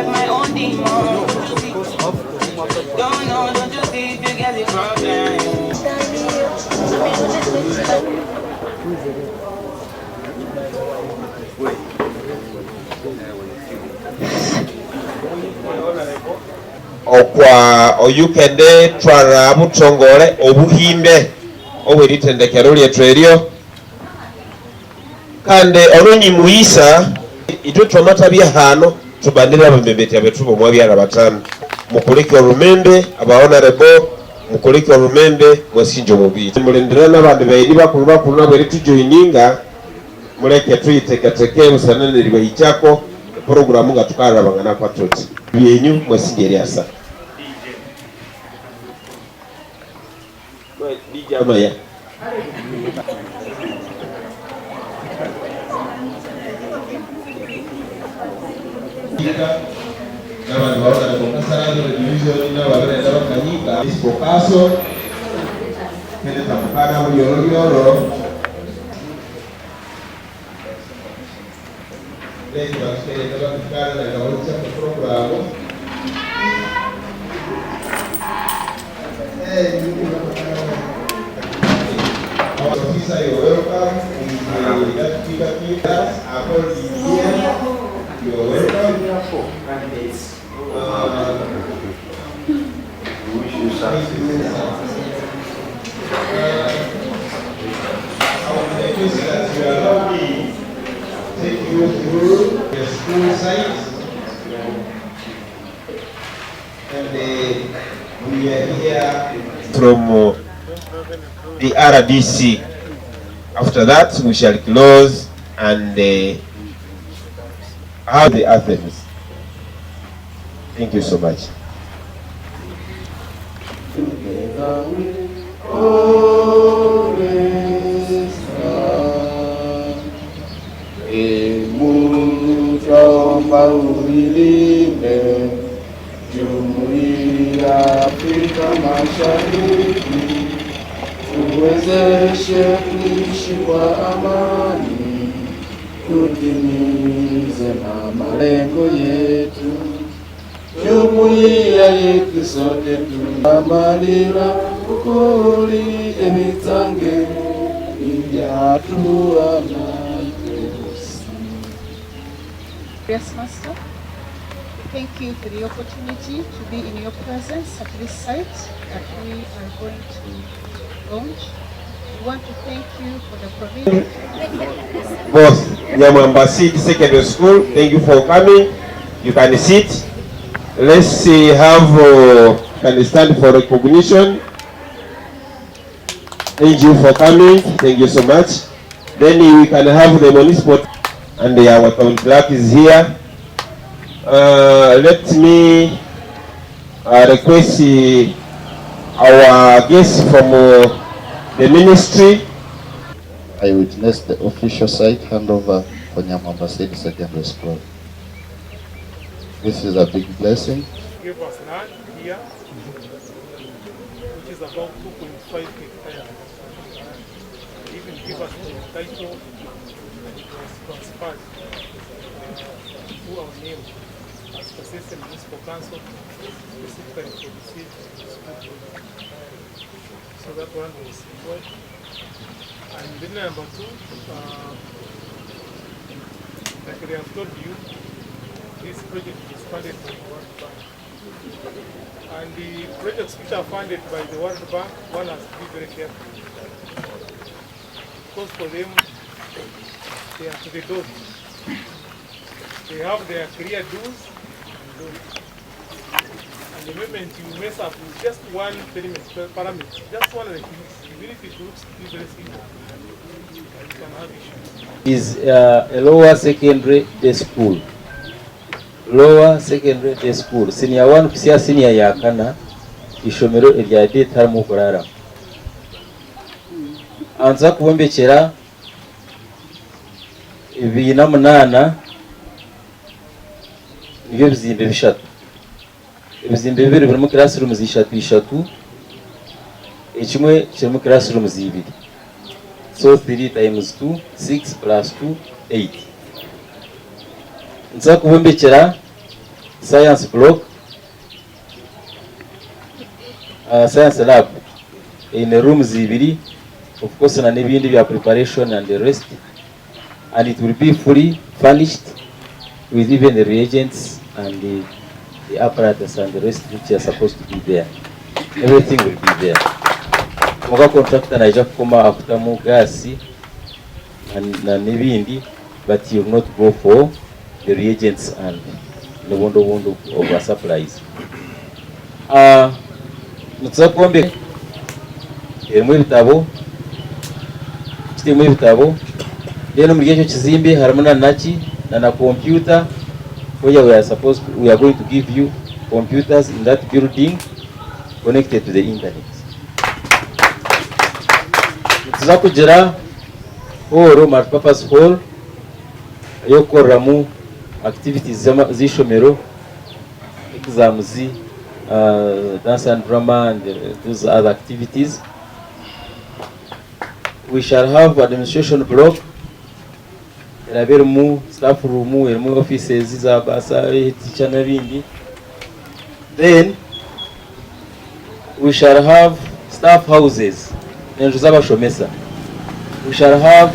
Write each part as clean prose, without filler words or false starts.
My own demon. Don't know, don't you see if you get the problem? Okwa oyukende twara butongole obuhimbe obweritendekero lyethu eryo kandi olunyi muisa itwe twamathabya hano tubandira abambembetya bethu bomwa byara batano mukulike olumembe abahonorable mukulike olumembe mwasinjo mubiri mulendera n'abantu bayidi bakulu nabo eritujoininga muleke tuyitekateke busananire bayichako programu nga tukarabangana kwa toti byenyu mwasinje lyasa DJ Amaya n'abantu bahora mu kasarani division n'abarenda bakanyika ispokaso kene tamukana mu yoro lezi bakere tabakana na gahunda ya programu officer, you're welcome. That keep us upon the year. You're welcome. We wish you success. I want to request that you allow me to take you through the school site. And we are here from the RDC. After that, we shall close and have the Athens. Thank you so much. Tuwezeshe kuishi kwa amani, tutimize na malengo yetu. Jumuiya yetu sote tunamalira ukuli emitange ijatua na ikusi. Yes, Master. Thank you for the opportunity to be in your presence at this site that we are going to launch. We want to thank you for the provision. Boss, Nyamwamba Secondary School, thank you for coming. You can sit. Let's see, can you stand for recognition? Thank you for coming. Thank you so much. Then we can have the municipal and our town clerk is here. Let me request our guests from the ministry. I witnessed the official site handover for Nyamwamba Secondary School. This is a big blessing. Give us land here, which is about 2.5 hectares. Even give us the title and it was transferred to our name as Persistent Municipal Council, specifically for the city school project. So that one was enjoyed. And then number two, like they have told you, this project is funded by the World Bank. And the projects which are funded by the World Bank, one has to be very careful. Because for them, they are to the doors. They have their clear do's and don'ts. And And the moment you mess up with just one parameter, just one of the things, even if it looks very simple, you can have issues. Is a lower secondary day school. Lower secondary day school. Senior 1 kusia senior ya kana ishomero erya day tarmu kurara. Anza kubombekera ibina munana nibyo bizimbe bishatu. Ibizimbe bibiri biri mu classrooms ishatu ekimwe kiri mu classrooms ibiri. So 3 times 2, 6 plus 2, 8. Nza kubombekera science block, science lab in rooms ibiri, of course na n'ibindi bya preparation and the rest, and it will be fully furnished with even the reagents and the apparatus and the rest which are supposed to be there. Everything will be there. Muga contractor naija kukoma akutamu gasi na n'ibindi, but you will not go for the reagents and the wondo of our supplies. Nutsakombe emwe bitabo rero muri cyo kizimbe harimo na naki na computer where we are going to give you computers in that building connected to the internet. Tuza kugera hall, multipurpose hall yo koramu activities z'ishomero, exams, dance and drama and those other activities. We shall have administration block, staff room, offices, teacher na bindi. Then we shall have staff houses. We shall have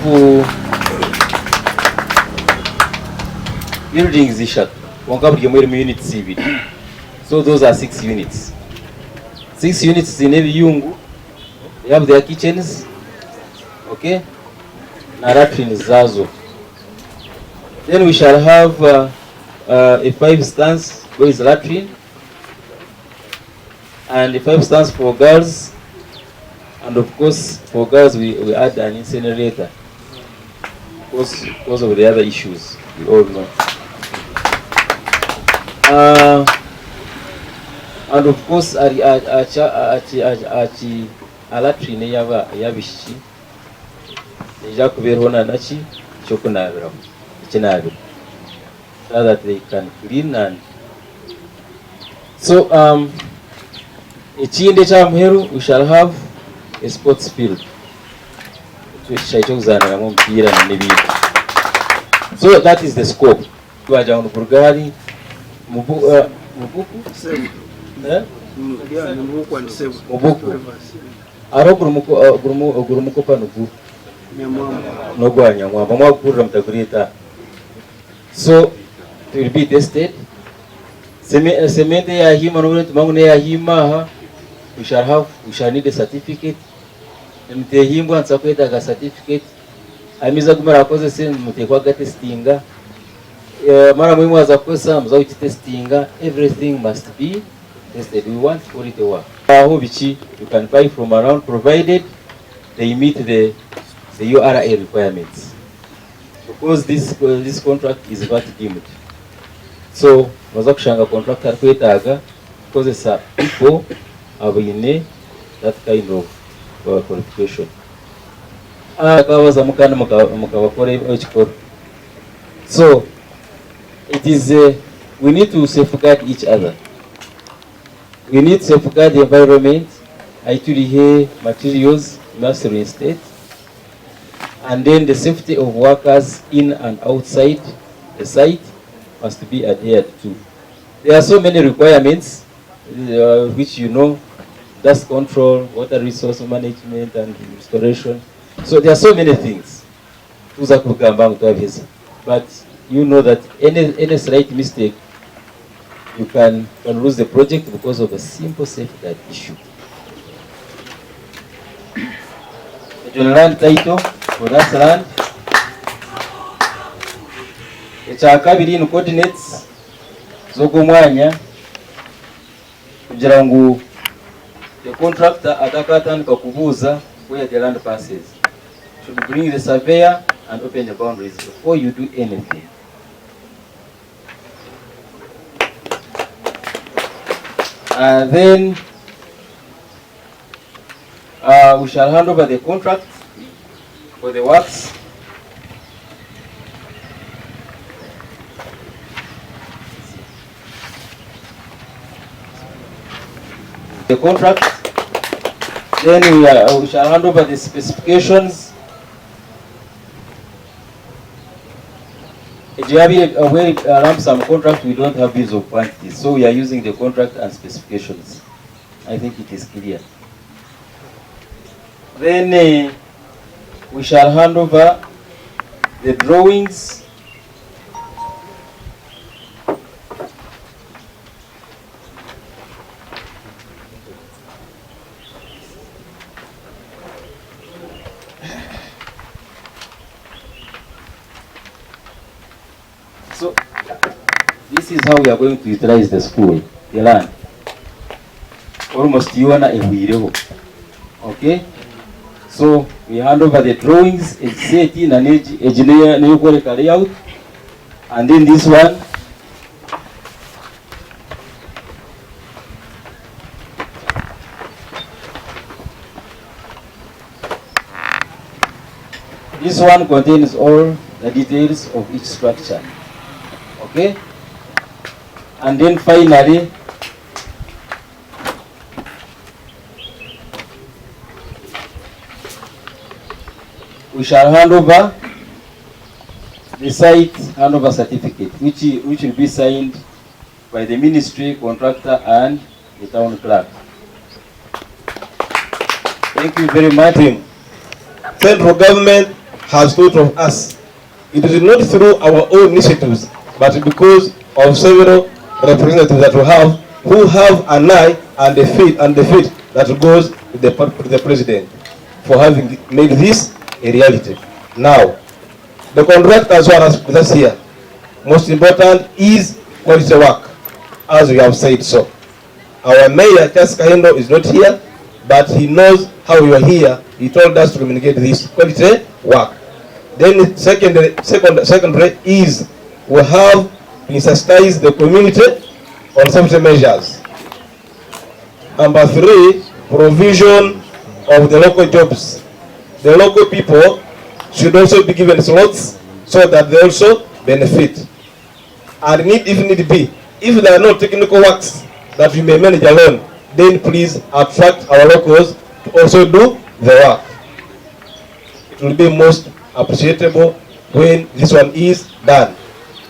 buildings ishatu. Units ibiri. So those are 6 units. 6 units in every yungu. They have their kitchens. Okay? Na latrines zazo. Then we shall have a 5 stands where is latrine, and a 5 stands for girls. And of course, for girls, we add an incinerator because of the other issues we all know. And of course, a latrine yabishi nija kuberho na naki cyo kunabira kinabira, so that they can clean. And so ikindi cha muheru, we shall have a sports field. So that is the scope. Tuaja on Burgari, Mubuku, Gurumuko Panubu, Nogwa Nyamwamba, so it will be tested. Semente ya hima mangune ya hima, we shall need a certificate. Mtehimbwa nsakweta ga certificate. Amiza kumara koze se mutekwa ga testinga. Mara muhimu aza kosa mza uchi testinga. Everything must be tested. We want quality work. Aho bichi you can buy from around, provided they meet the URA requirements. Because this contract is VAT deemed. So maza kushanga contractor kwetaga because sa people abine that kind of qualification. So it is we need to safeguard each other. We need to safeguard the environment. Actually, materials must reinstate, and then the safety of workers in and outside the site must be adhered to. There are so many requirements which dust control, water resource management and restoration. So there are so many things. But you know that any slight mistake, you can lose the project because of a simple safeguard issue. The land title for that land. Ekyakabiri in coordinates z'ogumwanya kugira ngo the contractor atakatandika kubuza where the land passes. Should bring the surveyor and open the boundaries before you do anything. Then we shall hand over the contract for the works. The contract. Then we shall hand over the specifications. If you have a very lump sum contract, we don't have views of quantities, so we are using the contract and specifications. I think it is clear. Then we shall hand over the drawings. So this is how we are going to utilize the school, the land. Almost you wanna ewireho. Okay? So we hand over the drawings, set in an engineer layout, and then this one contains all the details of each structure. Okay? And then finally, we shall hand over the site handover certificate, which will be signed by the ministry, contractor, and the town clerk. Thank you very much. Central government has thought of us. It is not through our own initiatives, but because of several representatives that we have who have an eye and the faith that goes to the president for having made this a reality. Now, the contractors who are with us here, most important is quality work, as we have said so. Our mayor, Charles Kahendo, is not here, but he knows how we are here. He told us to communicate this quality work. Then secondary is we have sensitized the community on safety measures. Number 3, provision of the local jobs. The local people should also be given slots so that they also benefit. And if need be, if there are no technical works that we may manage alone, then please attract our locals to also do the work. It will be most appreciable when this one is done.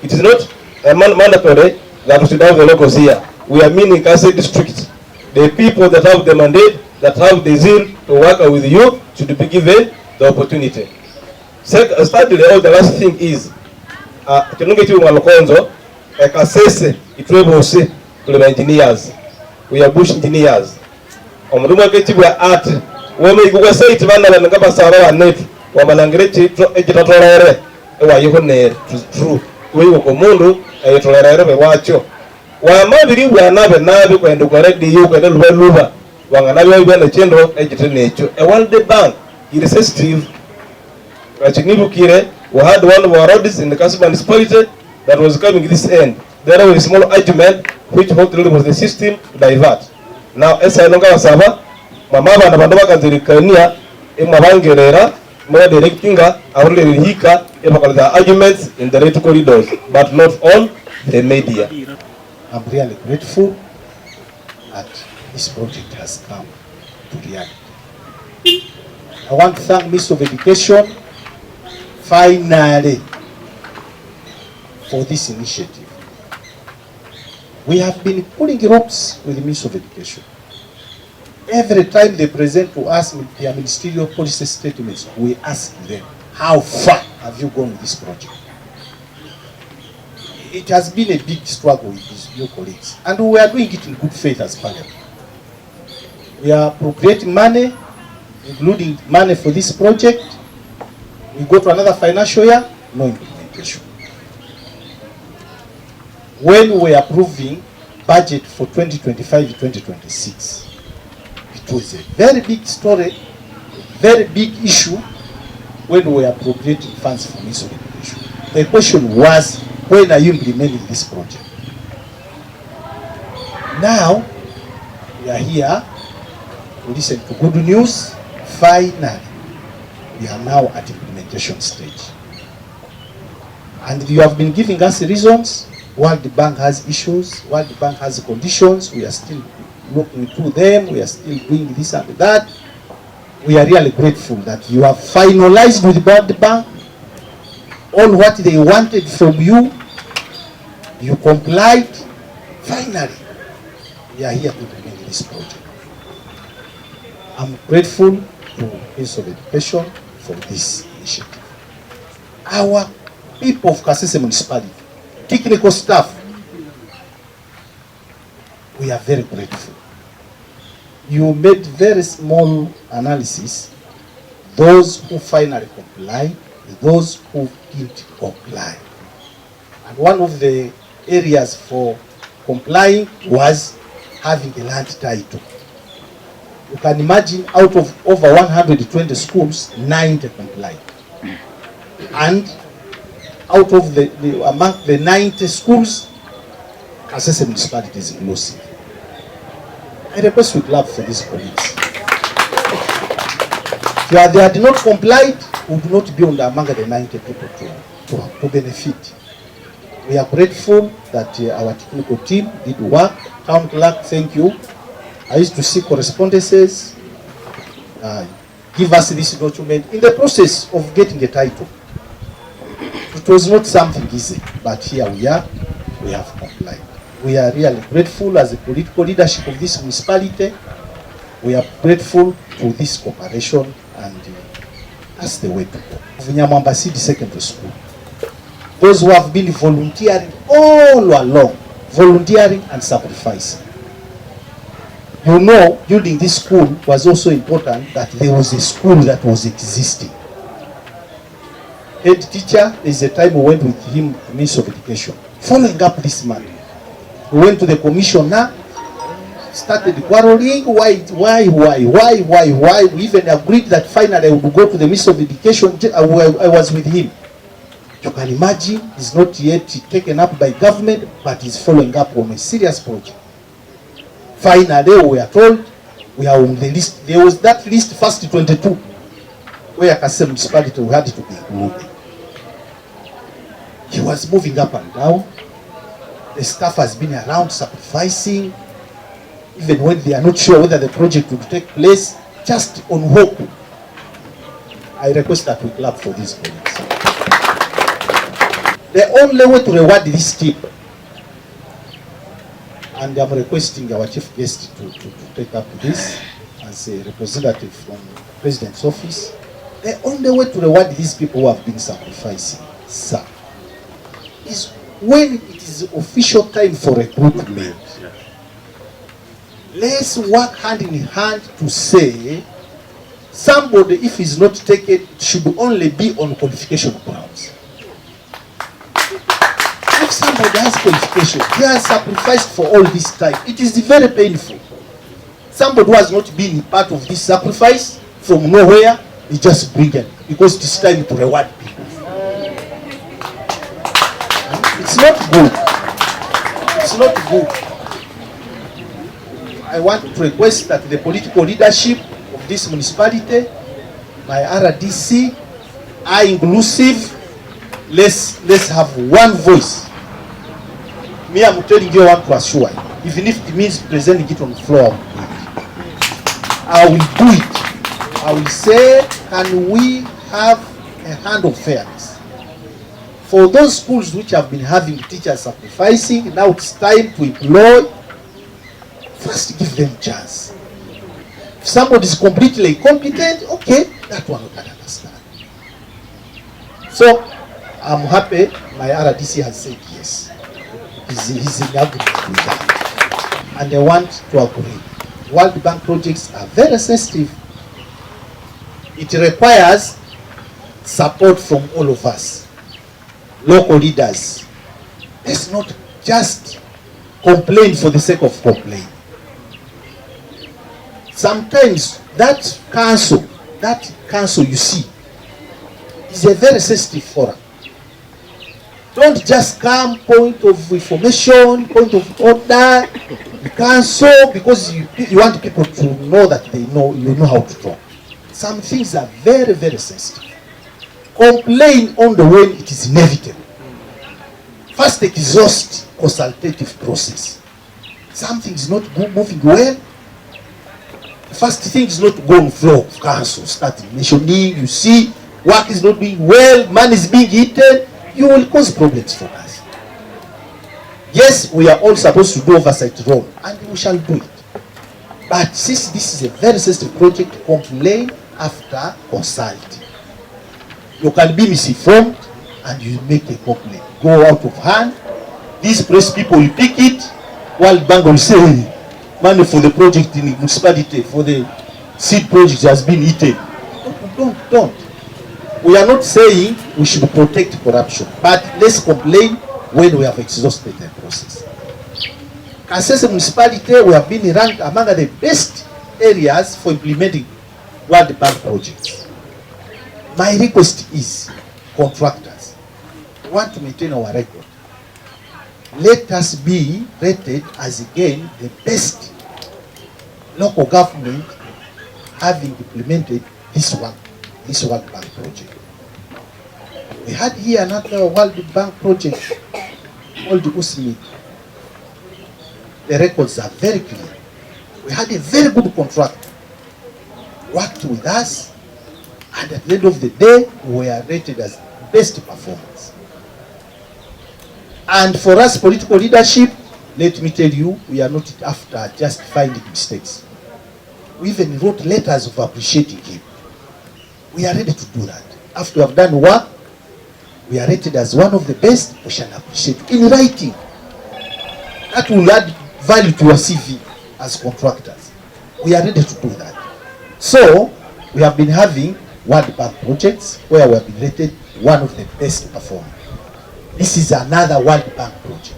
It is not mandatory that we should have the locals here. We are meaning Kasai district. The people that have the mandate, that have the zeal to work with you, should be given the opportunity. Thirdly, the last thing is, engineers. We are bush engineers. True. Wamabiri bwanabe nabi kwenda radio kwenda luba wanganabi bwana chendo ejitenecho a World Bank irresistive Rachinibukire. We had one of our roads in the Kasaba municipality that was coming this end. There was a small argument which hopefully was the system to divert. Now esa inonga wasaba mama bana bandu bakanzirikania emabangerera more directinga awule hika the arguments in the right corridors, but not on the media. I'm really grateful that this project has come to reality. I want to thank Minister of Education finally for this initiative. We have been pulling ropes with the Minister of Education. Every time they present to us their ministerial policy statements, we ask them, how far have you gone with this project? It has been a big struggle with your colleagues, and we are doing it in good faith as Parliament. We are appropriating money, including money for this project. We go to another financial year, no implementation. When we are approving budget for 2025-2026. It was a very big story, a very big issue when we were appropriating funds for Ministry of Education. The question was, when are you implementing this project? Now, we are here to listen to good news. Finally, we are now at implementation stage. And you have been giving us reasons. World Bank has issues, World Bank has conditions, we are still looking through them, we are still doing this and that. We are really grateful that you have finalized with World Bank all what they wanted from you. You complied. Finally, we are here to implement this project. I'm grateful to Ministry of Education for this initiative. Our people of Kasese Municipality, technical staff, we are very grateful. You made very small analysis, those who finally complied, those who didn't comply. And one of the areas for complying was having a land title. You can imagine, out of over 120 schools, 90 complied. And out of among the 90 schools, Kasese Municipality is inclusive. I request we clap for these colleagues. If they had not complied, we would not be among the 90 people to benefit. We are grateful that our technical team did work. Town clerk, thank you. I used to see correspondences. Give us this document. In the process of getting a title, it was not something easy, but here we are, we have complied. We are really grateful as the political leadership of this municipality. We are grateful to this cooperation, and that's the way to go. Nyamwamba City Secondary School, those who have been volunteering all along, volunteering and sacrificing. You know, building this school was also important, that there was a school that was existing. Head teacher, there's a time we went with him to Ministry of Education. Following up this man, we went to the commissioner, started quarreling, why. We even agreed that finally I would go to the Ministry of Education. I was with him. You can imagine, it's not yet taken up by government, but it's following up on a serious project. Finally, we are told we are on the list. There was that list, first 22, where Kasese Municipality had to be included. He was moving up and down. The staff has been around sacrificing, even when they are not sure whether the project will take place, just on hope. I request that we clap for these colleagues. The only way to reward this team, and I'm requesting our chief guest to take up this as a representative from the President's office, the only way to reward these people who have been sacrificing, sir, is when it is official time for recruitment. Let's work hand in hand to say, somebody, if he's not taken, should only be on qualification grounds. If somebody has qualification, he has sacrificed for all this time, it is very painful. Somebody who has not been part of this sacrifice from nowhere, he just bring it because it is time to reward people. It's not good. It's not good. I want to request that the political leadership of this municipality, my RDC, are inclusive. Let's have one voice. Me, I'm telling you, I want to assure you, even if it means presenting it on the floor, I will do it. I will say, can we have a hand of fairness? For those schools which have been having teachers sacrificing, now it's time to employ. First, give them a chance. If somebody is completely incompetent, okay, that one we can understand. So, I'm happy my RDC has said yes. He's in agreement with that. And I want to agree. World Bank projects are very sensitive. It requires support from all of us, local leaders. Let's not just complain for the sake of complaining. Sometimes that council you see is a very sensitive forum. Don't just come point of information, point of order, the council, because you want people to know that you know how to talk. Some things are very, very sensitive. Complain on the way it is inevitable. First exhaust consultative process. Something is not moving well. The first thing is not to go on floor of council, start mentioning, you see, work is not being well, money is being eaten, you will cause problems for us. Yes, we are all supposed to do oversight role, and we shall do it. But since this is a very sensitive project, complain after consulting. You can be misinformed and you make a complaint. Go out of hand. These press people will pick it. World Bank will say, money for the project in the municipality, for the seed project has been eaten. Don't. We are not saying we should protect corruption, but let's complain when we have exhausted the process. Kasese municipality, we have been ranked among the best areas for implementing World Bank projects. My request is, contractors, we want to maintain our record. Let us be rated as again the best local government having implemented this World Bank project. We had here another World Bank project called USMID. The records are very clear. We had a very good contractor, worked with us, and at the end of the day, we are rated as best performance. And for us, political leadership, let me tell you, we are not after just finding mistakes. We even wrote letters of appreciating him. We are ready to do that. After we have done work, we are rated as one of the best, we shall appreciate in writing. That will add value to our CV as contractors. We are ready to do that. So, we have been having World Bank projects where we have been rated one of the best performers. This is another World Bank project.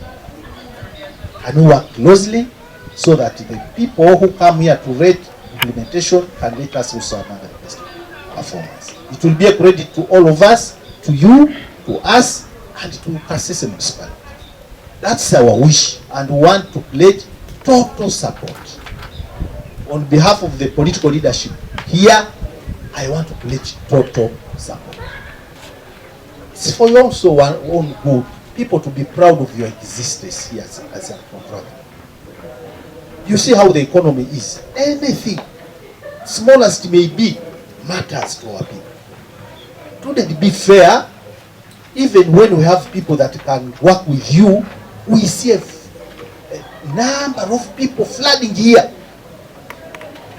And we work closely so that the people who come here to rate implementation can rate us also among the best performance. It will be a credit to all of us, to you, to us, and to Kasese municipality. That's our wish, and we want to pledge total support. On behalf of the political leadership here, I want to pledge total support. It's for your also own good, people to be proud of your existence here as a contractor. You see how the economy is. Anything, smallest it may be, matters to our people. Couldn't it be fair, even when we have people that can work with you, we see a number of people flooding here,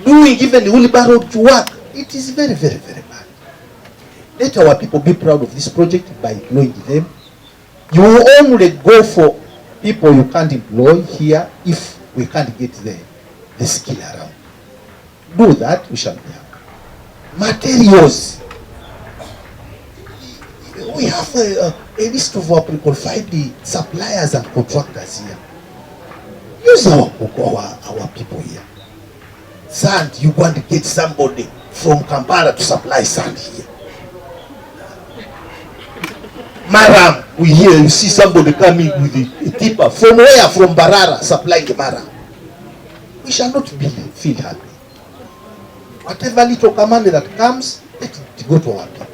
doing even wheelbarrow to work. It is very, very, very bad. Let our people be proud of this project by employing them. You will only go for people you can't employ here if we can't get the skill around. Do that, we shall be happy. Materials. We have a list of our pre-qualified suppliers and contractors here. Use our people here. Sand, you want to get somebody from Kampala to supply sand here. Maram, we hear, you see somebody coming with a tipper. From where? From Barara, supplying the Maram. We shall not feel happy. Whatever little command that comes, let it go to our people.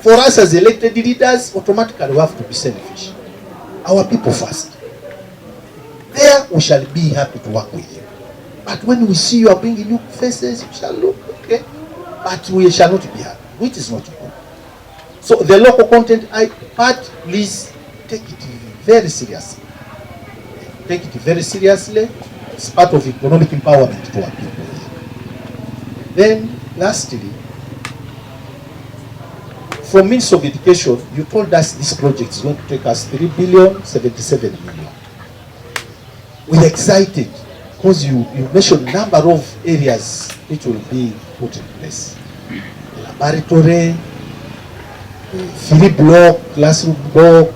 For us as elected leaders, automatically we have to be selfish. Our people first. There we shall be happy to work with you. But when we see you are bringing new faces, we shall look, okay? But we shall not be happy, which is not good. So the local content part, please take it very seriously. Take it very seriously. It's part of economic empowerment to our people. Then, lastly, from Ministry of Education, you told us this project is going to take us 3,077 million. We're excited because you mentioned a number of areas which will be put in place. Laboratory, 3-block, classroom block,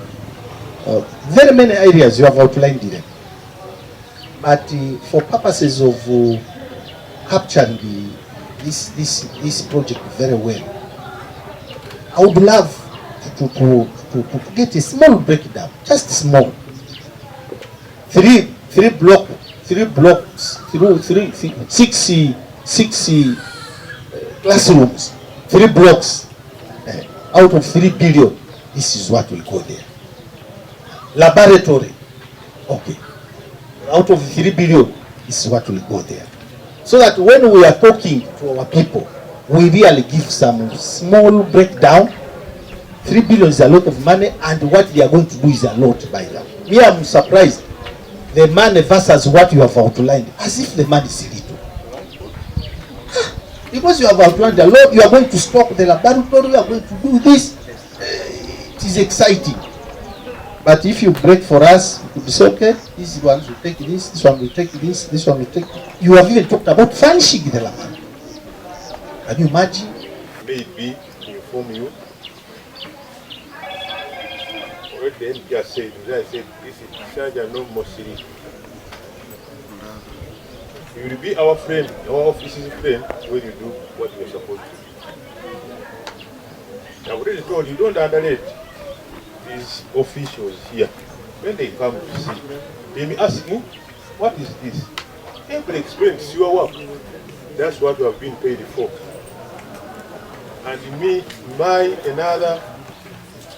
very many areas you have outlined in them. But for purposes of capturing this project very well, I would love to get a small breakdown, just small. Three blocks, six classrooms, 3 blocks, out of 3 billion. This is what will go there. Laboratory, okay, out of 3 billion, this is what will go there. So that when we are talking to our people, we really give some small breakdown. 3 billion is a lot of money, and what they are going to do is a lot by them. Me, I'm surprised. The money versus what you have outlined, as if the money is little. Because you have outlined a lot, you are going to stock the laboratory, you are going to do this. It is exciting. But if you break for us, you could say, okay, this one will take this one will take this one will take. You have even talked about furnishing the land. Can you imagine? Maybe to inform you. Already the NPR said, this is charge and no more city. You will be our friend, our office's friend, when you do what you are supposed to do. I've already told you, don't underrate these officials here. When they come to see, they may ask you, what is this? Every expense, your work. That's what you have been paid for. And me, another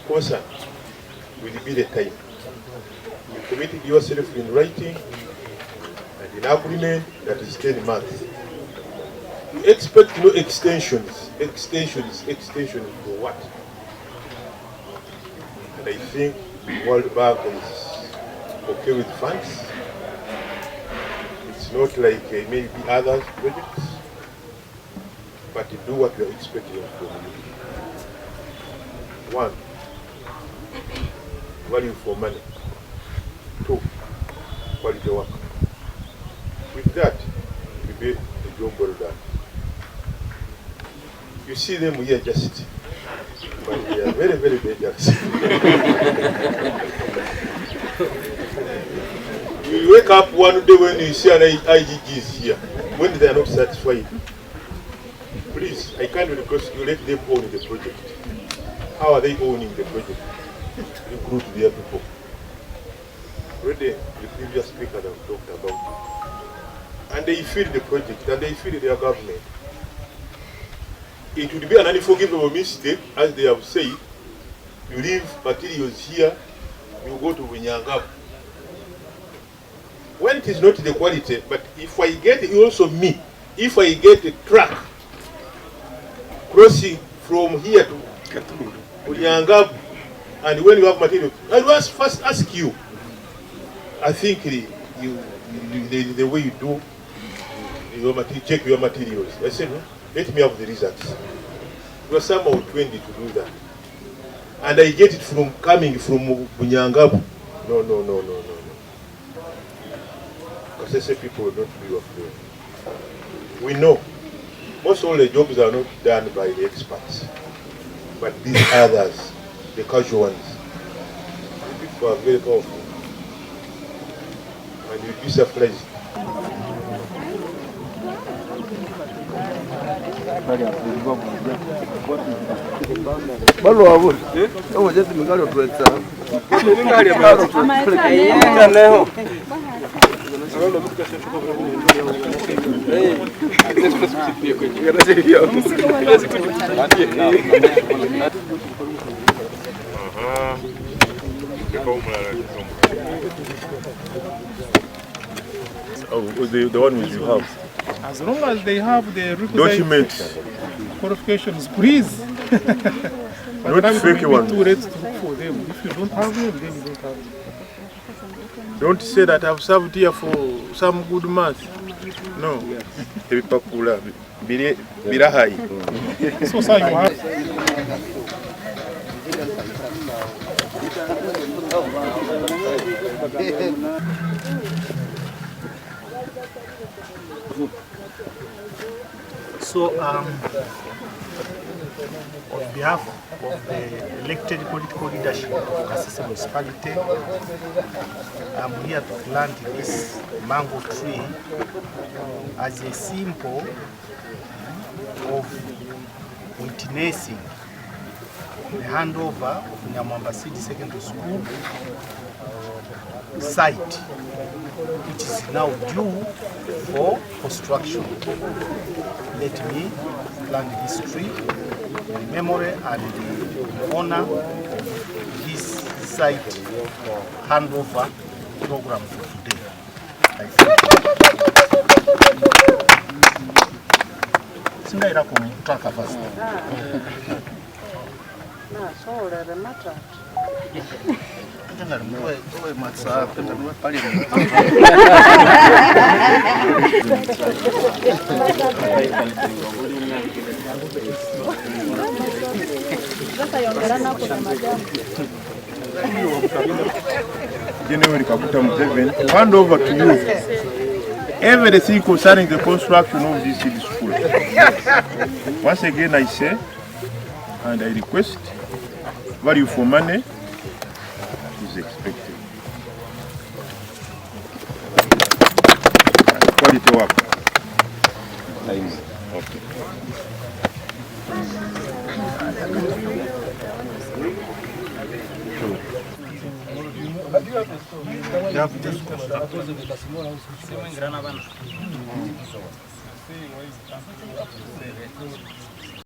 concern will be the time. You committed yourself in writing and in agreement that is 10 months. You expect no extensions. Extensions for what? And I think World Bank is okay with funds. It's not like maybe other projects, but to do what we are expecting from you. 1, value for money. 2, quality work. With that, we be a job well done. You see them here just, but they are very, very dangerous. You wake up one day when you see an IGGs here, when they are not satisfied. Please, I can't request you let them own the project. How are they owning the project? Recruit their people. Already, the previous speaker have talked about it. And they feel the project, and they feel their government. It would be an unforgivable mistake, as they have said. You leave materials here, you go to Nyamwamba. When it is not the quality, but if I get also me, if I get a truck crossing from here to Nyamwamba, and when you have material, I will first ask you. I think the way you do your material, check your materials. I said, let me have the results. You are somehow trained to do that. And I get it from coming from Nyamwamba. No. Because people will not be your friend. We know most all the jobs are not done by the experts, but these others, the casual ones, the people are very powerful. And you'll be surprised. The one which you have. As long as they have the requisite Documents. qualifications, please. But Not fake one. Too late to look for them. If you don't have them, then you don't have them. Don't say that I've served here for some good month. No. So, sir, you have. So, On behalf of the elected political leadership of Kasese municipality, I'm here to plant this mango tree as a symbol of witnessing the handover of Nyamwamba City Secondary School site, which is now due for construction. Let me plant this tree in memory and in honor of this site handover program for today. I General Kabuta Museveni, hand over to you everything concerning the construction of this city school. Once again I say, and I request, value for money is expected. Quality work. Okay.